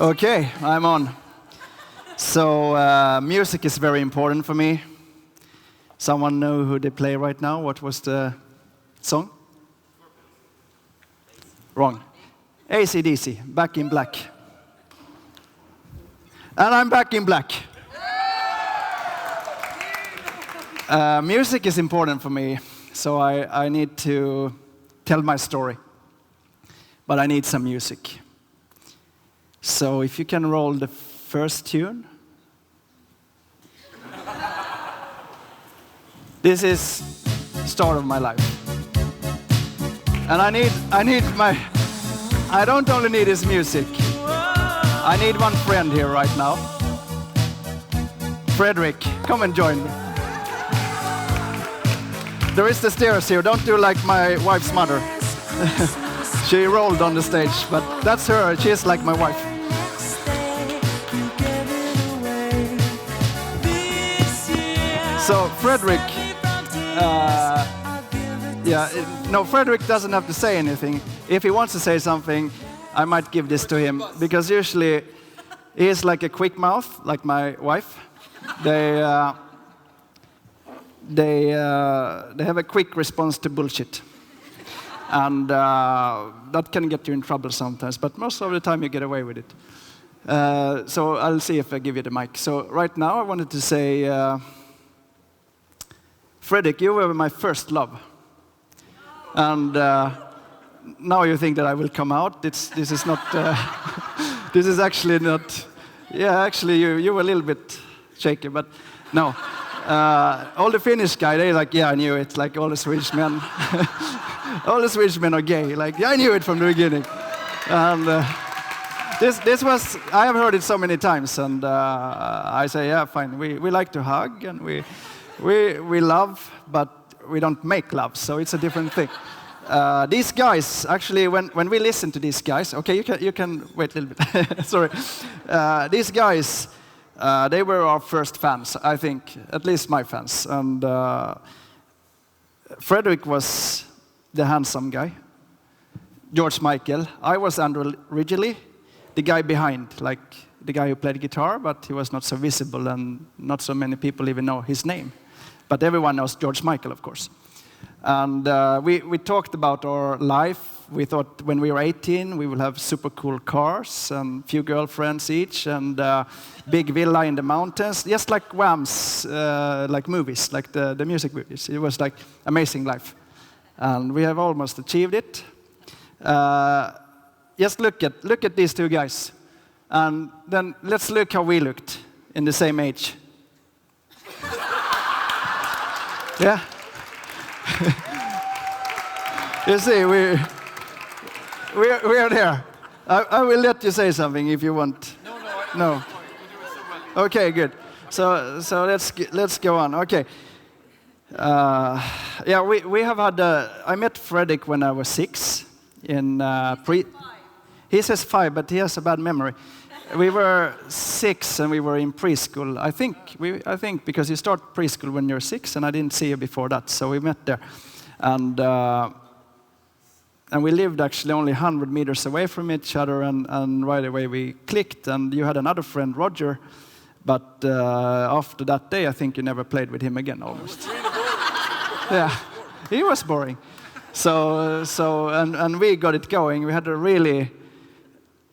Okay, I'm on. So music is very important for me. Someone know who they play right now? What was the song? Wrong. AC/DC, Back in Black. And I'm back in black. Music is important for me, so I need to tell my story. But I need some music. So if you can roll the first tune. This is start of my life. And I don't only need his music. I need one friend here right now. Fredrik, come and join me. There is the stairs here. Don't do like my wife's mother. She rolled on the stage, but that's her. She's like my wife. So Fredrik, Fredrik doesn't have to say anything. If he wants to say something, I might give this to him, because usually he is like a quick mouth, like my wife. They have a quick response to bullshit. And that can get you in trouble sometimes, but most of the time you get away with it. So I'll see if I give you the mic. So right now I wanted to say, Fredrik, you were my first love. And now you think that I will come out. This is not, this is actually not, yeah, actually you were a little bit shaky, but no. All the Finnish guys, they like, yeah, I knew it, like all the Swedish men. All the Swedish men are gay, like, yeah, I knew it from the beginning. And this was, I have heard it so many times, and I say, yeah, fine, we like to hug, and we love, but we don't make love, so it's a different thing. These guys, actually, when we listen to these guys, okay, you can wait a little bit, sorry. These guys, they were our first fans, I think, at least my fans. And Fredrik was the handsome guy, George Michael. I was Andrew Ridgeley, the guy behind, like the guy who played guitar, but he was not so visible, and not so many people even know his name. But everyone knows George Michael, of course. And we talked about our life. We thought when we were 18, we will have super cool cars and few girlfriends each, and big villa in the mountains, just like Wham's like movies, like the music movies. It was like amazing life. And we have almost achieved it. Just look at these two guys. And then let's look how we looked in the same age. Yeah. You see, we are there. I will let you say something if you want. No. Okay, good. So let's go on. Okay. Yeah, we have had. I met Fredrik when I was 6 in pre. He says 5, but he has a bad memory. We were 6 and we were in preschool. I think because you start preschool when you're 6, and I didn't see you before that, so we met there, and we lived actually only 100 meters away from each other, and right away we clicked. And you had another friend, Roger, but after that day, I think you never played with him again, almost. Yeah, he was boring. So we got it going. We had a really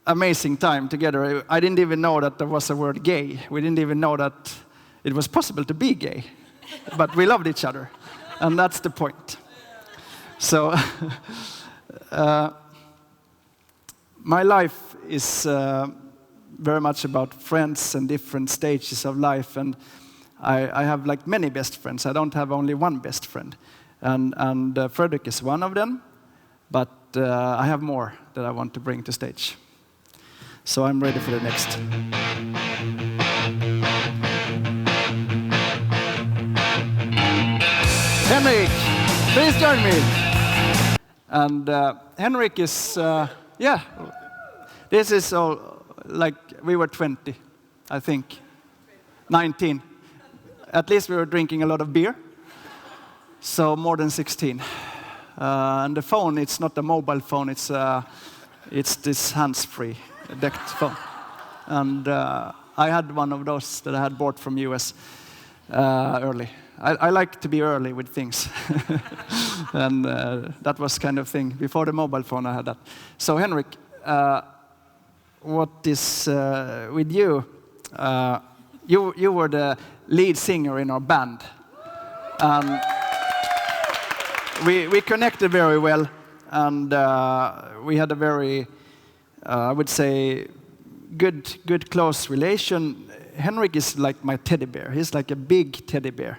amazing time together. I didn't even know that there was a word gay. We didn't even know that it was possible to be gay. But we loved each other, and that's the point. So my life is very much about friends and different stages of life, and I have like many best friends. I don't have only one best friend, and Fredrik is one of them, but I have more that I want to bring to stage. So I'm ready for the next. Henrik, please join me. And Henrik is, yeah, this is all, like we were 20, I think, 19. At least we were drinking a lot of beer, so more than 16. And the phone, it's not a mobile phone, it's this hands-free decked phone. and I had one of those that I had bought from US early. I like to be early with things, and that was kind of thing. Before the mobile phone, I had that. So Henrik, what is with you? You were the lead singer in our band, and we connected very well, and we had a very, I would say, good close relation. Henrik is like my teddy bear. He's like a big teddy bear.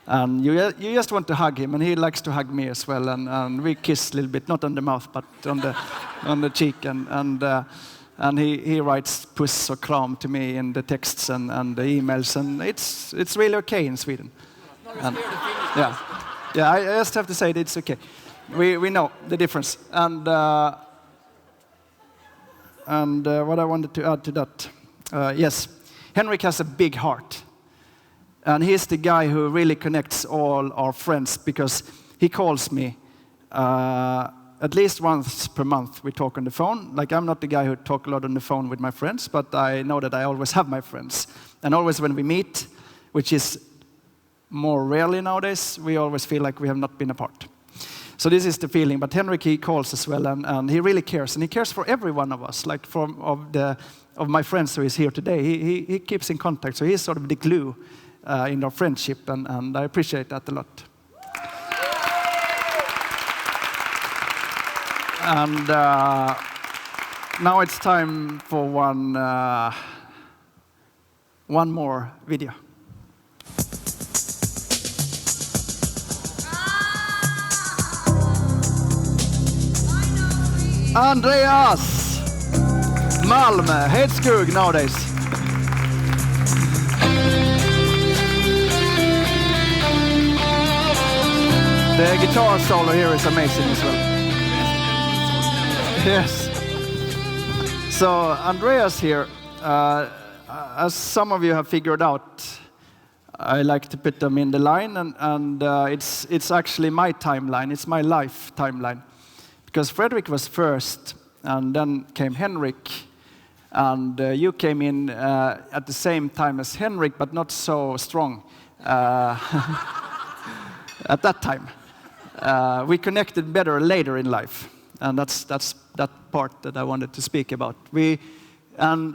And you just want to hug him, and he likes to hug me as well. And we kiss a little bit, not on the mouth, but on the cheek. And he writes puss or kram to me in the texts and the emails, and it's really okay in Sweden. And, yeah, I just have to say that it's okay. We know the difference. And what I wanted to add to that, yes, Henrik has a big heart. And he's the guy who really connects all our friends, because he calls me at least once per month. We talk on the phone. Like, I'm not the guy who talk a lot on the phone with my friends, but I know that I always have my friends. And always when we meet, which is more rarely nowadays, we always feel like we have not been apart. So this is the feeling. But Henrik, he calls as well, and he really cares. And he cares for every one of us, like of my friends who is here today. He keeps in contact, so he's sort of the glue in our friendship, and I appreciate that a lot. And now it's time for one more video. Andreas! Malmö, Hedskog nowadays. The guitar solo here is amazing as well. Yes. So Andreas here, as some of you have figured out, I like to put them in the line, and it's actually my timeline. It's my life timeline, because Fredrik was first, and then came Henrik, and you came in at the same time as Henrik, but not so strong at that time. We connected better later in life, and that's that part that I wanted to speak about. We had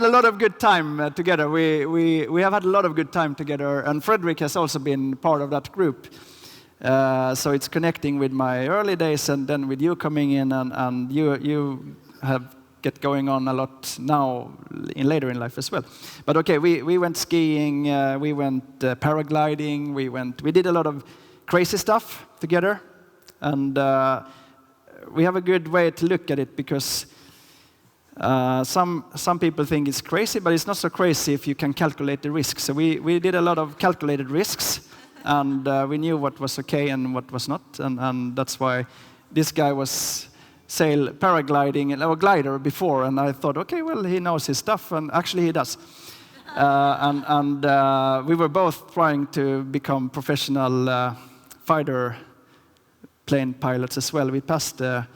a lot of good time together. We have had a lot of good time together, and Fredrik has also been part of that group. So it's connecting with my early days, and then with you coming in, and you have get going on a lot now later in life as well. But okay, we went skiing, we went paragliding, we did a lot of crazy stuff together, and we have a good way to look at it, because some people think it's crazy, but it's not so crazy if you can calculate the risks. So we did a lot of calculated risks, and we knew what was okay and what was not, and that's why this guy was sail paragliding or glider before, and I thought, okay, well, he knows his stuff, and actually he does. And we were both trying to become professional fighter plane pilots as well. We passed the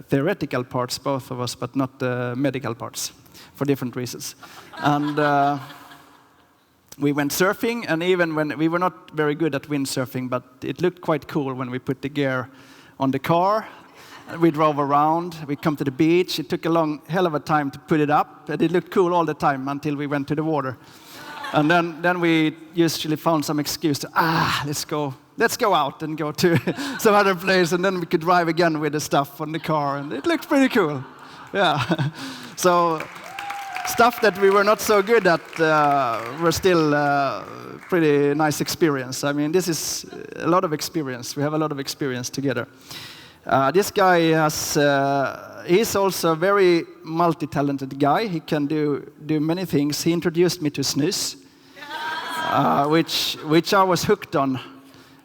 theoretical parts, both of us, but not the medical parts, for different reasons. And we went surfing, and even when we were not very good at windsurfing, but it looked quite cool when we put the gear on the car. We drove around, we come to the beach. It took a long hell of a time to put it up, and it looked cool all the time until we went to the water. And then we usually found some excuse to, let's go out and go to some other place, and then we could drive again with the stuff on the car, and it looked pretty cool. Yeah. So stuff that we were not so good at were still pretty nice experience. I mean, this is a lot of experience. We have a lot of experience together. This guy he's also a very multi-talented guy. He can do many things. He introduced me to snus, which I was hooked on.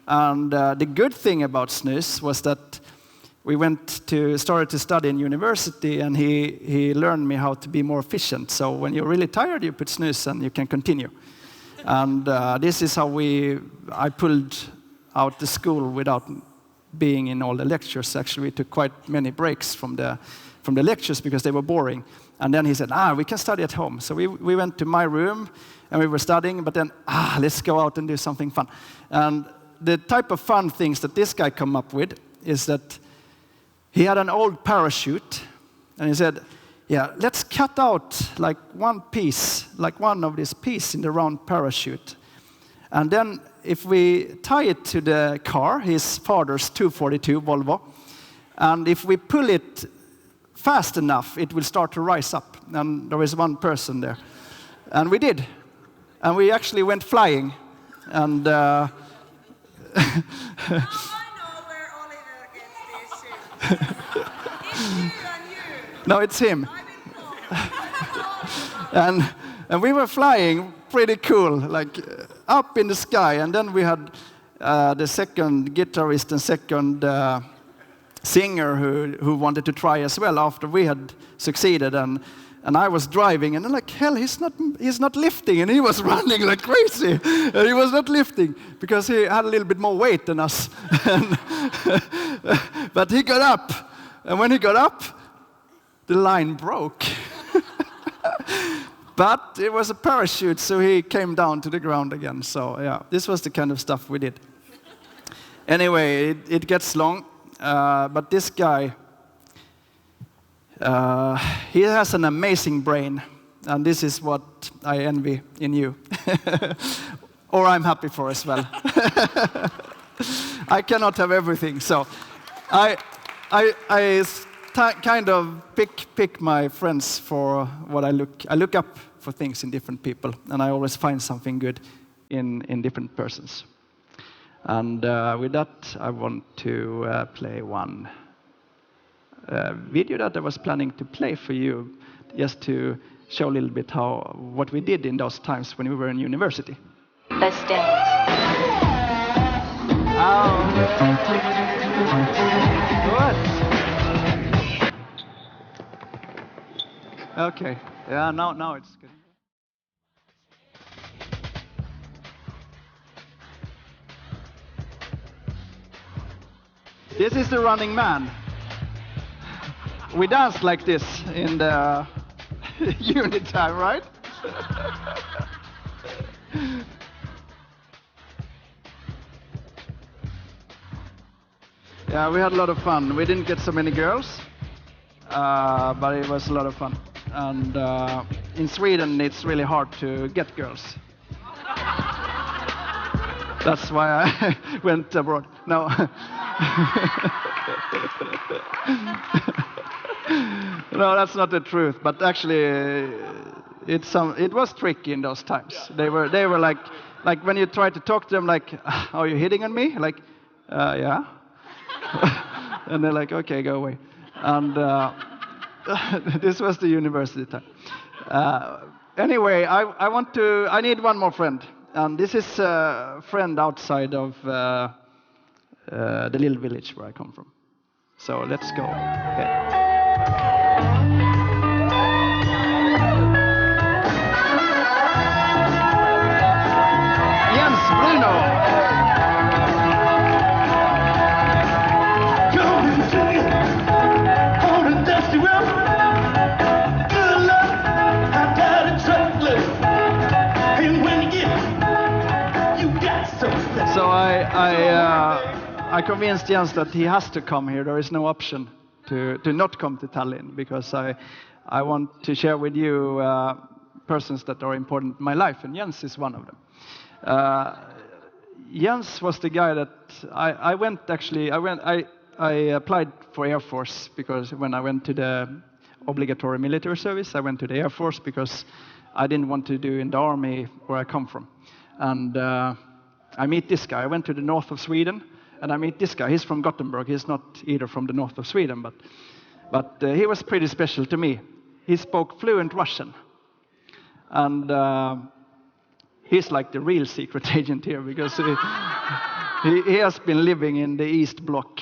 And the good thing about snus was that we started to study in university, and he learned me how to be more efficient. So when you're really tired, you put snus and you can continue. And this is how I pulled out the school without being in all the lectures. Actually, we took quite many breaks from the lectures because they were boring. And then he said, we can study at home. So we went to my room, and we were studying, but then, let's go out and do something fun. And the type of fun things that this guy come up with is that he had an old parachute, and he said, let's cut out like one piece, like one of this piece in the round parachute. And then if we tie it to the car, his father's 242 Volvo, and if we pull it fast enough, it will start to rise up. And there is one person there. And we did. And we actually went flying. And Now I know where Oliver gets these shoes. It's you and you. no, it's him. And we were flying pretty cool, like up in the sky. And then we had the second guitarist and second singer who wanted to try as well after we had succeeded. And I was driving, and I'm like, hell, he's not lifting. And he was running like crazy. And he was not lifting because he had a little bit more weight than us. But he got up. And when he got up, the line broke. But it was a parachute, so he came down to the ground again. So yeah, this was the kind of stuff we did. Anyway, it gets long. But this guy, he has an amazing brain. And this is what I envy in you. Or I'm happy for as well. I cannot have everything. So I kind of pick my friends for what I look up for things in different people, and I always find something good in different persons. And with that, I want to play one video that I was planning to play for you, just to show a little bit what we did in those times when we were in university. Let's dance. Good. Okay. Yeah, now it's good. This is the Running Man. We danced like this in the unit time, right? Yeah, we had a lot of fun. We didn't get so many girls, but it was a lot of fun. And in Sweden, it's really hard to get girls. That's why I went abroad. No. No, that's not the truth. But actually, it was tricky in those times. They were like when you try to talk to them, like, "Are you hitting on me?" Like, yeah. And they're like, "Okay, go away." And this was the university time. Anyway, I need one more friend. And this is a friend outside of the little village where I come from. So let's go. Okay. Jens Bruno. So I convinced Jens that he has to come here. There is no option to not come to Tallinn, because I want to share with you persons that are important in my life, and Jens is one of them. Jens was the guy that I applied for Air Force, because when I went to the obligatory military service, I went to the Air Force because I didn't want to do in the army where I come from. And I meet this guy. I went to the north of Sweden, and I meet this guy. He's from Gothenburg. He's not either from the north of Sweden, but he was pretty special to me. He spoke fluent Russian, and he's like the real secret agent here, because he has been living in the East Bloc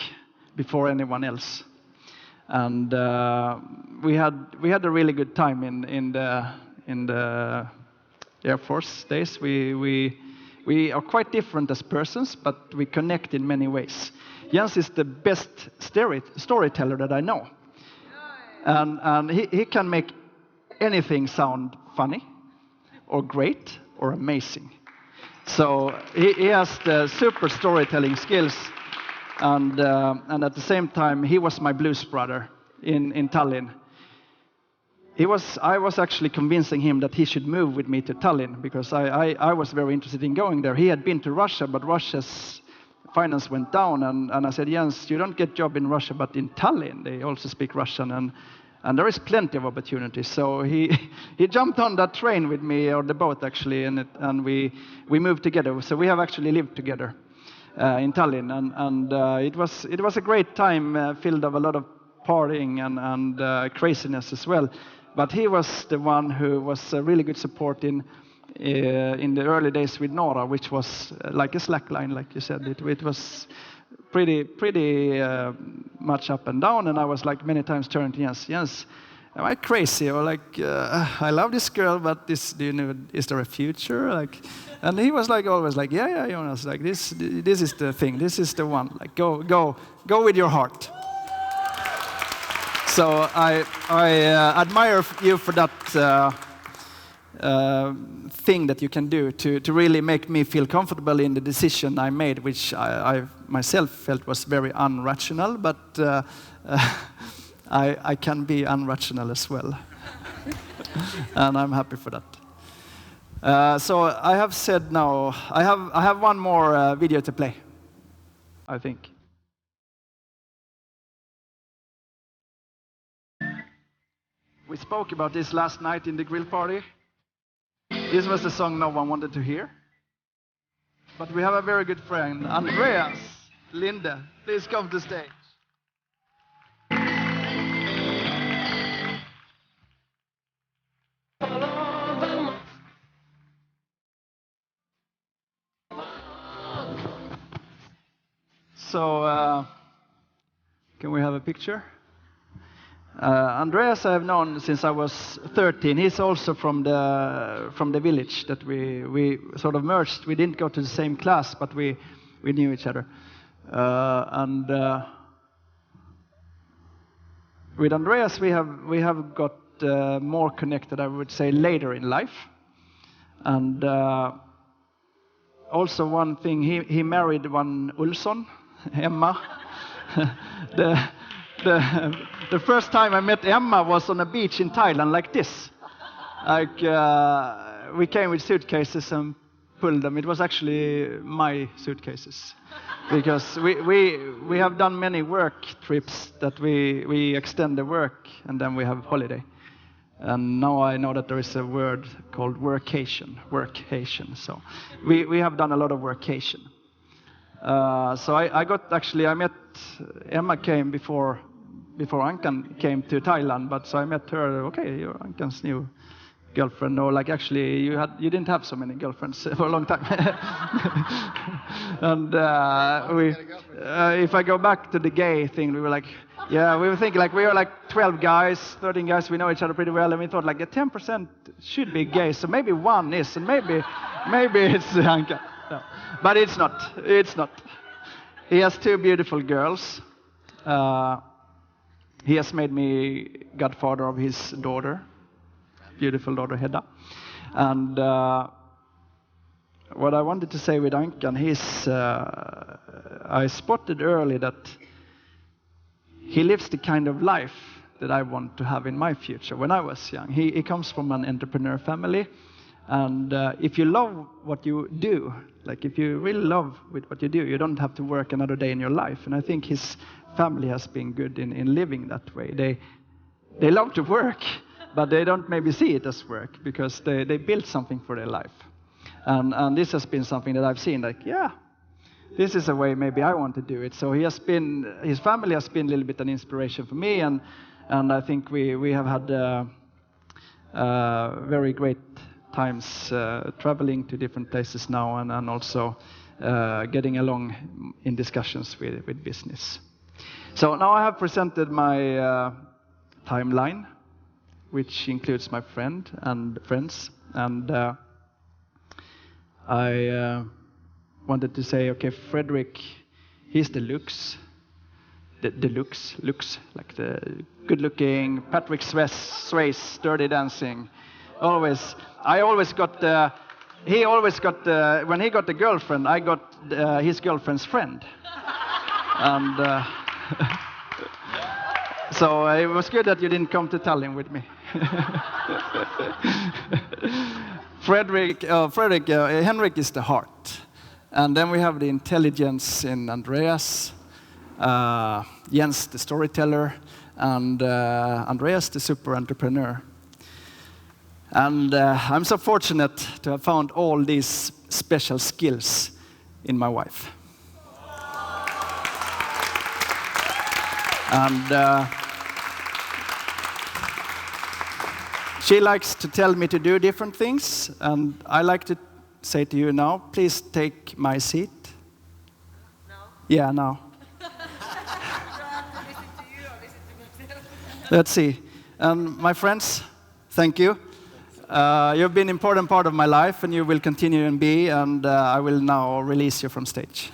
before anyone else. And we had a really good time in the Air Force days. We are quite different as persons, but we connect in many ways. Jens is the best storyteller that I know. And he can make anything sound funny or great or amazing. So he has the super storytelling skills. And at the same time, he was my blues brother in Tallinn. I was actually convincing him that he should move with me to Tallinn because I was very interested in going there. He had been to Russia, but Russia's finance went down. And I said, Jens, you don't get job in Russia, but in Tallinn, they also speak Russian. And there is plenty of opportunities. So he jumped on that train with me, or the boat actually, and we moved together. So we have actually lived together in Tallinn. And it was a great time filled of a lot of partying and craziness as well. But he was the one who was a really good support in the early days with Nora, which was like a slack line, like you said. It was pretty much up and down, and I was like many times turning to Jens, am I crazy? Or like, I love this girl, but is there a future? Like, and he was like always like, yeah, Jonas, like this is the thing, this is the one. Like, go with your heart. So I admire you for that thing that you can do to really make me feel comfortable in the decision I made, which I myself felt was very unrational, but I can be unrational as well. And I'm happy for that. So I have said now, I have one more video to play, I think. We spoke about this last night in the grill party. This was a song no one wanted to hear. But we have a very good friend, Andreas Linde. Please come to stage. So, can we have a picture? Andreas I have known since I was 13. He's also from the village that we sort of merged. We didn't go to the same class, but we knew each other. And with Andreas we have got more connected, I would say, later in life. And also one thing, he married one Ulsson, Emma. The first time I met Emma was on a beach in Thailand like this. Like, we came with suitcases and pulled them. It was actually my suitcases. Because we have done many work trips that we extend the work and then we have holiday. And now I know that there is a word called workation. So we have done a lot of workation. So I met Emma came before Ankan came to Thailand, but so I met her. Okay, you're Ankan's new girlfriend, or like actually you didn't have so many girlfriends for a long time. And if I go back to the gay thing, we were thinking like we were like 12 guys, 13 guys, we know each other pretty well, and we thought like 10% should be gay, so maybe one is, and maybe it's Ankan. No. But it's not. He has two beautiful girls. He has made me godfather of his daughter, beautiful daughter Hedda. And what I wanted to say with Ankan, I spotted early that he lives the kind of life that I want to have in my future. When I was young, he comes from an entrepreneur family. And if you love what you do, like if you really love with what you do, you don't have to work another day in your life. And I think his family has been good in living that way. They love to work, but they don't maybe see it as work because they built something for their life. And this has been something that I've seen, like, yeah, this is a way maybe I want to do it. So his family has been a little bit an inspiration for me, and I think we have had very great times traveling to different places now, and also getting along in discussions with business. So now I have presented my timeline, which includes my friend and friends, and I wanted to say, okay, Fredrik He's the looks. The looks, like the good-looking Patrick Swayze, Dirty Dancing. I always got the. He always got the. When he got the girlfriend, I got his girlfriend's friend, and so it was good that you didn't come to Tallinn with me. Henrik is the heart, and then we have the intelligence in Andreas. Jens, the storyteller, and Andreas, the super entrepreneur. And I'm so fortunate to have found all these special skills in my wife. And she likes to tell me to do different things, and I like to say to you now, please take my seat. No? Yeah, now. Do I have to listen to you or listen to myself? Let's see. And my friends, thank you. You've been an important part of my life, and you will continue and be, and I will now release you from stage.